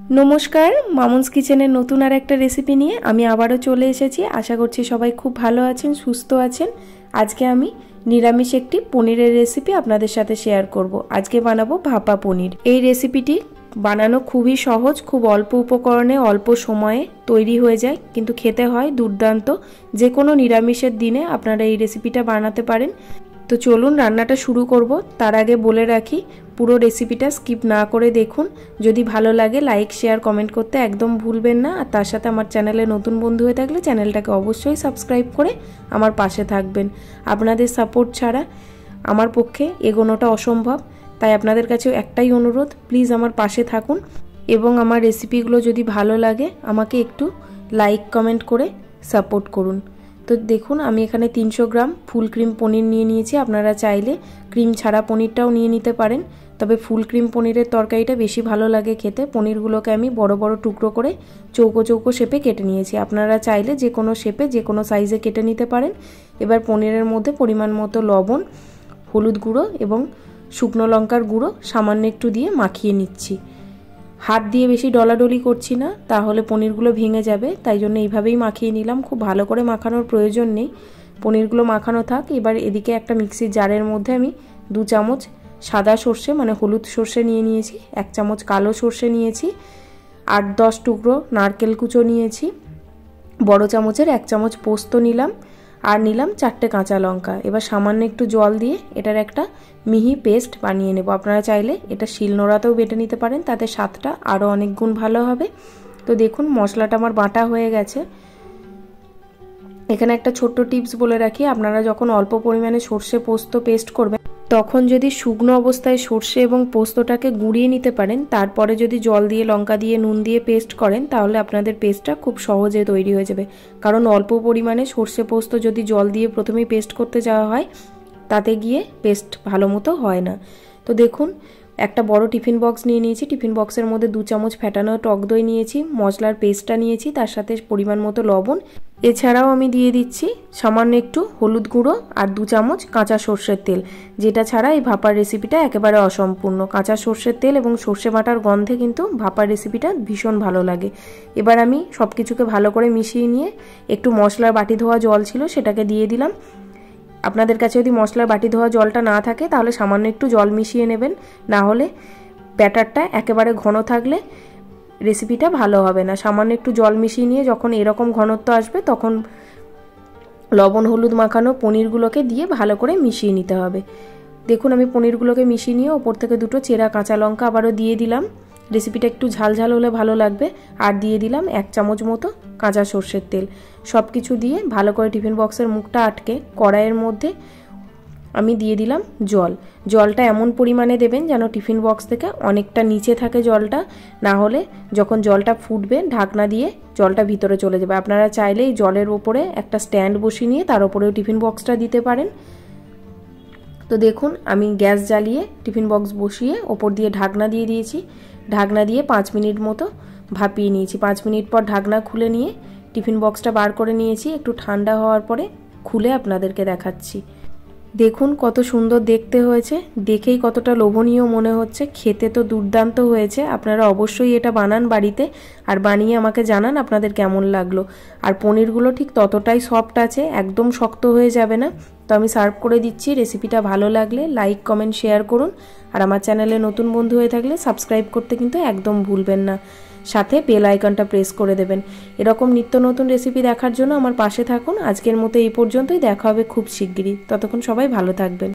নমস্কার, মামুনস কিচেনের নতুন আর একটা রেসিপি নিয়ে আমি আবারও চলে এসেছি। আশা করছি সবাই খুব ভালো আছেন, সুস্থ আছেন। আজকে আমি নিরামিষ একটি পনিরের রেসিপি আপনাদের সাথে শেয়ার করব। আজকে বানাবো ভাপা পনির। এই রেসিপিটি বানানো খুবই সহজ, খুব অল্প উপকরণে অল্প সময়ে তৈরি হয়ে যায়, কিন্তু খেতে হয় দুর্দান্ত। যে কোনো নিরামিষের দিনে আপনারা এই রেসিপিটা বানাতে পারেন। তো চলুন রান্নাটা শুরু করব। তার আগে বলে রাখি, পুরো রেসিপিটা স্কিপ না করে দেখুন। যদি ভালো লাগে লাইক, শেয়ার, কমেন্ট করতে একদম ভুলবেন না। আর তার সাথে আমার চ্যানেলে নতুন বন্ধু হয়ে থাকলে চ্যানেলটাকে অবশ্যই সাবস্ক্রাইব করে আমার পাশে থাকবেন। আপনাদের সাপোর্ট ছাড়া আমার পক্ষে এগোনোটা অসম্ভব, তাই আপনাদের কাছেও একটাই অনুরোধ, প্লিজ আমার পাশে থাকুন এবং আমার রেসিপিগুলো যদি ভালো লাগে আমাকে একটু লাইক কমেন্ট করে সাপোর্ট করুন। তো দেখুন আমি এখানে 300 গ্রাম ফুল ক্রিম পনির নিয়ে নিয়েছি। আপনারা চাইলে ক্রিম ছাড়া পনিরটাও নিয়ে নিতে পারেন, তবে ফুল ক্রিম পনিরের তরকারিটা বেশি ভালো লাগে খেতে। পনিরগুলোকে আমি বড় বড় টুকরো করে চৌকো চৌকো শেপে কেটে নিয়েছি। আপনারা চাইলে যে কোনো শেপে যে কোনো সাইজে কেটে নিতে পারেন। এবার পনিরের মধ্যে পরিমাণ মতো লবণ, হলুদ গুঁড়ো এবং শুকনো লঙ্কার গুঁড়ো সামান্য একটু দিয়ে মাখিয়ে নিচ্ছি। হাত দিয়ে বেশি ডলাডলি করছি না, তাহলে পনিরগুলো ভেঙে যাবে, তাই জন্য এইভাবেই মাখিয়ে নিলাম। খুব ভালো করে মাখানোর প্রয়োজন নেই, পনিরগুলো মাখানো থাক। এবার এদিকে একটা মিক্সির জারের মধ্যে আমি 2 চামচ সাদা সর্ষে মানে হলুদ সর্ষে নিয়ে নিয়েছি, 1 চামচ কালো সর্ষে নিয়েছি, 8-10 টুকরো নারকেল কুচো নিয়েছি, বড় চামচের 1 চামচ পোস্ত নিলাম, আর নিলাম 4টে কাঁচা লঙ্কা। এবার সামান্য একটু জল দিয়ে এটার একটা মিহি পেস্ট বানিয়ে নেব। আপনারা চাইলে এটা শিলনোড়াতেও বেটে নিতে পারেন, তাতে স্বাদটা আরও অনেক গুণ ভালো হবে। তো দেখুন মশলাটা আমার বাটা হয়ে গেছে। এখানে একটা ছোট্ট টিপস বলে রাখি, আপনারা যখন অল্প পরিমাণে সর্ষে পোস্ত পেস্ট করবেন তখন যদি শুকনো অবস্থায় সর্ষে এবং পোস্তটাকে গুঁড়িয়ে নিতে পারেন, তারপরে যদি জল দিয়ে, লঙ্কা দিয়ে, নুন দিয়ে পেস্ট করেন, তাহলে আপনাদের পেস্টটা খুব সহজে তৈরি হয়ে যাবে। কারণ অল্প পরিমাণে সর্ষে পোস্ত যদি জল দিয়ে প্রথমেই পেস্ট করতে যাওয়া হয়, তাতে গিয়ে পেস্ট ভালো মতো হয় না। তো দেখুন একটা বড় টিফিন বক্স নিয়ে নিয়েছি। টিফিন বক্সের মধ্যে 2 চামচ ফেটানো টক দই নিয়েছি, মশলার পেস্টটা নিয়েছি, তার সাথে পরিমাণ মতো লবণ। এছাড়াও আমি দিয়ে দিচ্ছি সামান্য একটু হলুদ গুঁড়ো আর 2 চামচ কাঁচা সর্ষের তেল, যেটা ছাড়া এই ভাপার রেসিপিটা একেবারে অসম্পূর্ণ। কাঁচা সর্ষের তেল এবং সর্ষে বাটার গন্ধে কিন্তু ভাপার রেসিপিটা ভীষণ ভালো লাগে। এবার আমি সব কিছুকে ভালো করে মিশিয়ে নিয়ে একটু মশলার বাটি ধোয়া জল ছিল সেটাকে দিয়ে দিলাম। আপনাদের কাছে যদি মশলার বাটি ধোয়া জলটা না থাকে তাহলে সামান্য একটু জল মিশিয়ে নেবেন, না হলে ব্যাটারটা একেবারে ঘন থাকলে রেসিপিটা ভালো হবে না। সামান্য একটু জল মিশিয়ে নিয়ে যখন এরকম ঘনত্ব আসবে তখন লবণ হলুদ মাখানো পনিরগুলোকে দিয়ে ভালো করে মিশিয়ে নিতে হবে। দেখুন আমি পনিরগুলোকে মিশিয়ে নিয়ে ওপর থেকে 2টো চেরা কাঁচা লঙ্কা আবারও দিয়ে দিলাম। রেসিপিটা একটু ঝাল ঝাল হলে ভালো লাগবে। আর দিয়ে দিলাম 1 চামচ মতো কাঁচা সর্ষের তেল। সব কিছু দিয়ে ভালো করে টিফিন বক্সের মুখটা আটকে কড়াইয়ের মধ্যে আমি দিয়ে দিলাম জল। জলটা এমন পরিমাণে দেবেন যেন টিফিন বক্স থেকে অনেকটা নিচে থাকে জলটা, না হলে যখন জলটা ফুটবে ঢাকনা দিয়ে জলটা ভিতরে চলে যাবে। আপনারা চাইলে এই জলের ওপরে একটা স্ট্যান্ড বসিয়ে নিয়ে তার উপরেও টিফিন বক্সটা দিতে পারেন। তো দেখুন আমি গ্যাস জ্বালিয়ে টিফিন বক্স বসিয়ে ওপর দিয়ে ঢাকনা দিয়ে দিয়েছি। ঢাকনা দিয়ে 5 মিনিট মতো ভাপিয়ে নিয়েছি। 5 মিনিট পর ঢাকনা খুলে নিয়ে টিফিন বক্সটা বার করে নিয়েছি। একটু ঠান্ডা হওয়ার পরে খুলে আপনাদেরকে দেখাচ্ছি। দেখুন কত সুন্দর দেখতে হয়েছে, দেখেই কতটা লোভনীয় মনে হচ্ছে, খেতে তো দুর্দান্ত হয়েছে। আপনারা অবশ্যই এটা বানান বাড়িতে, আর বানিয়ে আমাকে জানান আপনাদের কেমন লাগলো। আর পনিরগুলো ঠিক ততটাই সফট আছে, একদম শক্ত হয়ে যাবে না। তো আমি সার্ভ করে দিচ্ছি। রেসিপিটা ভালো লাগলে লাইক কমেন্ট শেয়ার করুন, আর আমার চ্যানেলে নতুন বন্ধু হয়ে থাকলে সাবস্ক্রাইব করতে কিন্তু একদম ভুলবেন না। সাথে বেল আইকনটা প্রেস করে দেবেন। এরকম নিত্য নতুন রেসিপি দেখার জন্য আমার পাশে থাকুন। আজকের মতো এই পর্যন্তই, দেখা হবে খুব শিগগিরই। ততক্ষণ সবাই ভালো থাকবেন।